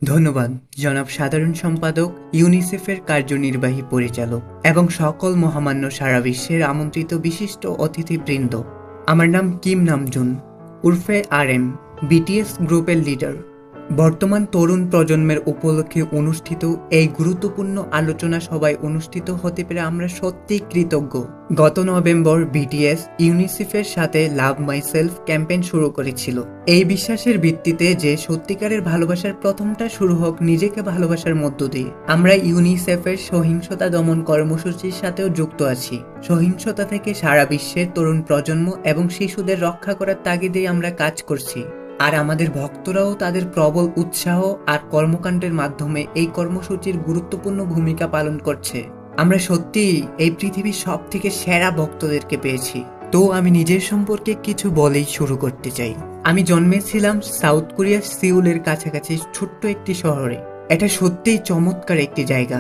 ধন্যবাদ জনাব সাধারণ সম্পাদক, ইউনিসেফের কার্যনির্বাহী পরিচালক এবং সকল মহামান্য সারা বিশ্বের আমন্ত্রিত বিশিষ্ট অতিথিবৃন্দ। আমার নাম কিম নামজুন উর্ফে RM, বিটিএস গ্রুপের লিডার। বর্তমান তরুণ প্রজন্মের উপলক্ষে অনুষ্ঠিত এই গুরুত্বপূর্ণ আলোচনা সভায় অনুষ্ঠিত হতে পেরে আমরা সত্যিই কৃতজ্ঞ। গত নভেম্বর বিটিএস ইউনিসেফের সাথে লাভ মাইসেলফ ক্যাম্পেইন শুরু করেছিল, এই বিশ্বাসের ভিত্তিতে যে সত্যিকারের ভালোবাসার প্রথমটা শুরু হোক নিজেকে ভালোবাসার মধ্য দিয়ে। আমরা ইউনিসেফের সহিংসতা দমন কর্মসূচির সাথেও যুক্ত আছি। সহিংসতা থেকে সারা বিশ্বের তরুণ প্রজন্ম এবং শিশুদের রক্ষা করার তাগিদে আমরা কাজ করছি, আর আমাদের ভক্তরাও তাদের প্রবল উৎসাহ আর কর্মকাণ্ডের মাধ্যমে এই কর্মসূচির গুরুত্বপূর্ণ ভূমিকা পালন করছে। আমরা সত্যিই এই পৃথিবীর সব থেকে সেরা ভক্তদেরকে পেয়েছি। তো আমি নিজের সম্পর্কে কিছু বলেই শুরু করতে চাই। আমি জন্মেছিলাম সাউথ কোরিয়ার সিউলের কাছাকাছি ছোট্ট একটি শহরে। এটা সত্যিই চমৎকার একটি জায়গা।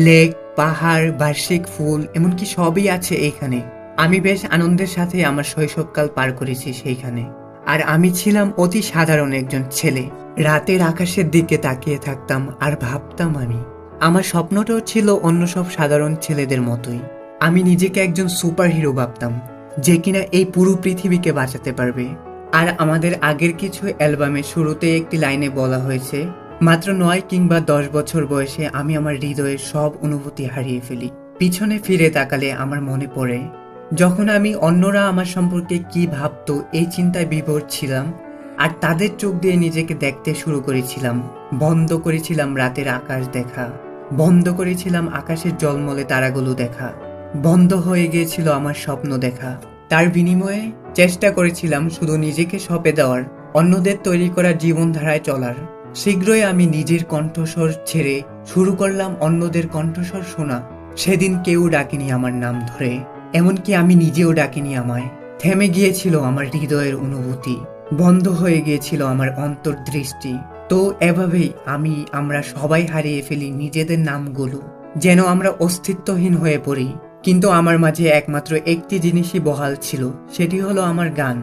লেক, পাহাড়, বার্ষিক ফুল, এমনকি সবই আছে এইখানে। আমি বেশ আনন্দের সাথে আমার শৈশবকাল পার করেছি সেইখানে। আর আমি ছিলাম অতি সাধারণ একজন ছেলে। রাতের আকাশের দিকে তাকিয়ে থাকতাম আর ভাবতাম আমার স্বপ্নটাও ছিল অন্য সব সাধারণ ছেলেদের মতোই। আমি নিজেকে একজন সুপার হিরো ভাবতাম, যে কিনা এই পুরো পৃথিবীকে বাঁচাতে পারবে। আর আমাদের আগের কিছু অ্যালবামের শুরুতে একটি লাইনে বলা হয়েছে, মাত্র 9 কিংবা 10 বছর বয়সে আমি আমার হৃদয়ের সব অনুভূতি হারিয়ে ফেলি। পিছনে ফিরে তাকালে আমার মনে পড়ে যখন আমি অন্যরা আমার সম্পর্কে কি ভাবতো এই চিন্তায় বিভোর ছিলাম, আর তাদের চোখ দিয়ে নিজেকে দেখতে শুরু করেছিলাম। বন্ধ করেছিলাম রাতের আকাশ দেখা, বন্ধ করেছিলাম আকাশের জলমলে তারাগুলো দেখা, বন্ধ হয়ে গিয়েছিল আমার স্বপ্ন দেখা। তার বিনিময়ে চেষ্টা করেছিলাম শুধু নিজেকে সঁপে দেওয়ার, অন্যদের তৈরি করা জীবনধারায় চলার। শীঘ্রই আমি নিজের কণ্ঠস্বর ছেড়ে শুরু করলাম অন্যদের কণ্ঠস্বর শোনা। সেদিন কেউ ডাকেনি আমার নাম ধরে, এমনকি আমি নিজেও ডাকিনি আমায়। থেমে গিয়েছিল আমার হৃদয়ের অনুভূতি, বন্ধ হয়ে গিয়েছিল আমার অন্তর্দৃষ্টি। তো এভাবেই আমরা সবাই হারিয়ে ফেলি নিজেদের নামগুলো, যেন আমরা অস্তিত্বহীন হয়ে পড়ি। কিন্তু আমার মাঝে একমাত্র একটি জিনিসই বহাল ছিল, সেটি হলো আমার গান।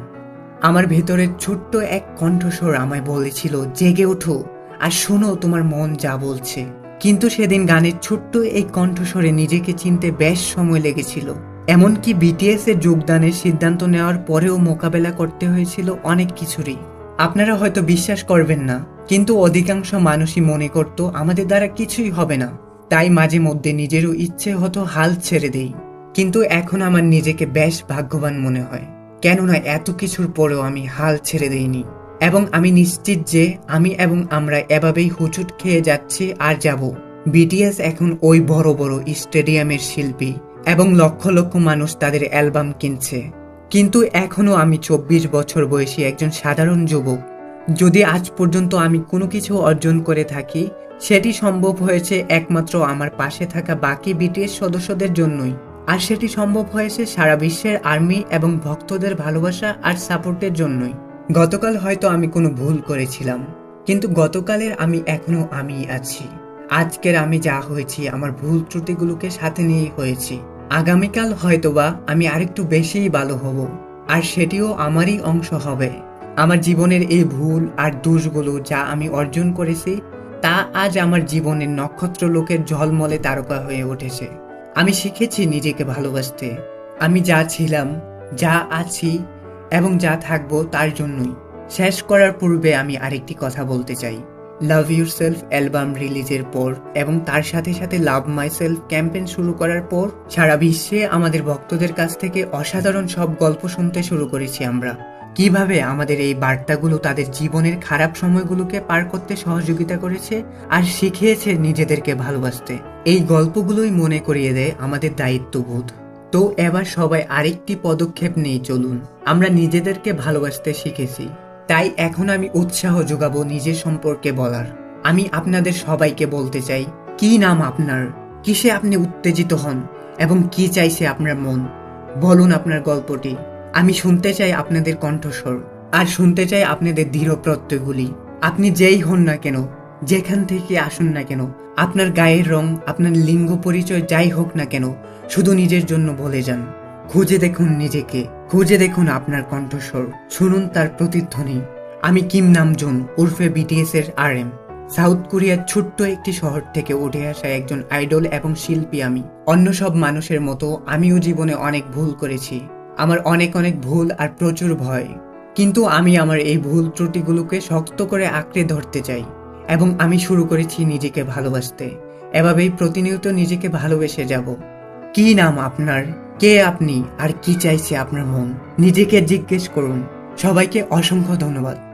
আমার ভেতরের ছোট্ট এক কণ্ঠস্বর আমায় বলেছিল, জেগে ওঠো আর শোনো তোমার মন যা বলছে। কিন্তু সেদিন গানের ছোট্ট এই কণ্ঠস্বরে নিজেকে চিনতে বেশ সময় লেগেছিল। এমনকি বিটিএস এর যোগদানের সিদ্ধান্ত নেওয়ার পরেও মোকাবেলা করতে হয়েছিল অনেক কিছুরই। আপনারা হয়তো বিশ্বাস করবেন না, কিন্তু অধিকাংশ মানুষই মনে করত আমাদের দ্বারা কিছুই হবে না। তাই মাঝে মধ্যে নিজেরও ইচ্ছে হতো হাল ছেড়ে দেই। কিন্তু এখন আমার নিজেকে বেশ ভাগ্যবান মনে হয়, কেননা এত কিছুর পরেও আমি হাল ছেড়ে দেইনি। এবং আমি নিশ্চিত যে আমরা এভাবেই হুচুট খেয়ে যাচ্ছি আর যাব। বিটিএস এখন ওই বড় বড় স্টেডিয়ামের শিল্পী এবং লক্ষ লক্ষ মানুষ তাদের অ্যালবাম কিনছে, কিন্তু এখনো আমি 24 বছর বয়সী একজন সাধারণ যুবক। যদি আজ পর্যন্ত আমি কোনো কিছু অর্জন করে থাকি, সেটি সম্ভব হয়েছে একমাত্র আমার পাশে থাকা বাকি বিটিএস সদস্যদের জন্যই। আর সেটি সম্ভব হয়েছে সারা বিশ্বের আর্মি এবং ভক্তদের ভালোবাসা আর সাপোর্টের জন্যই। গতকাল হয়তো আমি কোনো ভুল করেছিলাম, কিন্তু গতকালের আমি এখনো আমিই আছি। আজকের আমি যা হয়েছি আমার ভুল ত্রুটিগুলোকে সাথে নিয়েই হয়েছি। আগামীকাল হয়তোবা আমি আরেকটু বেশিই ভালো হব, আর সেটিও আমারই অংশ হবে। আমার জীবনের এই ভুল আর দোষগুলো যা আমি অর্জন করেছি, তা আজ আমার জীবনের নক্ষত্র লোকের ঝলমলে তারকা হয়ে উঠেছে। আমি শিখেছি নিজেকে ভালোবাসতে। আমি যা ছিলাম, যা আছি এবং যা থাকবো তার জন্যই। শেষ করার পূর্বে আমি আরেকটি কথা বলতে চাই। লাভ ইউরসেলফ অ্যালবাম রিলিজের পর এবং তার সাথে সাথে লাভ মাইসেলফ ক্যাম্পেইন শুরু করার পর সারা বিশ্বে আমাদের ভক্তদের কাছ থেকে অসাধারণ সব গল্প শুনতে শুরু করেছি আমরা। কিভাবে আমাদের এই বার্তাগুলো তাদের জীবনের খারাপ সময়গুলোকে পার করতে সহযোগিতা করেছে আর শিখিয়েছে নিজেদেরকে ভালোবাসতে। এই গল্পগুলোই মনে করিয়ে দেয় আমাদের দায়িত্ববোধ। তো এবার সবাই আরেকটি পদক্ষেপ নিয়ে চলুন। আমরা নিজেদেরকে ভালোবাসতে শিখেছি, তাই এখন আমি উৎসাহ যোগাবো নিজের সম্পর্কে বলার। আমি আপনাদের সবাইকে বলতে চাই, কি নাম আপনার, কিসে আপনি উত্তেজিত হন এবং কি চাইছে আপনার মন। বলুন আপনার গল্পটি। আমি শুনতে চাই আপনাদের কণ্ঠস্বর, আর শুনতে চাই আপনাদের দৃঢ় প্রত্যয়গুলি। আপনি যেই হন না কেন, যেখান থেকে আসুন না কেন, আপনার গায়ের রং, আপনার লিঙ্গ পরিচয় যাই হোক না কেন, শুধু নিজের জন্য বলে যান। খুঁজে দেখুন নিজেকে, খুঁজে দেখুন আপনার কণ্ঠস্বর, শুনুন তার প্রতিধ্বনি। আমি কিম নামজুন উর্ফে বিটিএস এর RM। সাউথ কোরিয়ার ছোট্ট একটি শহর থেকে উঠে আসা একজন আইডল এবং শিল্পী আমি। অন্য সব মানুষের মতো আমিও জীবনে অনেক ভুল করেছি। আমার অনেক অনেক ভুল আর প্রচুর ভয়। কিন্তু আমি আমার এই ভুল ত্রুটিগুলোকে শক্ত করে আঁকড়ে ধরতে চাই এবং আমি শুরু করেছি নিজেকে ভালোবাসতে। এভাবেই প্রতিনিয়ত নিজেকে ভালোবেসে যাব। কি নাম আপনার? কে আপনি? আর কি চাইছে আপনার মন? নিজেকে জিজ্ঞেস করুন। সবাইকে অসংখ্য ধন্যবাদ।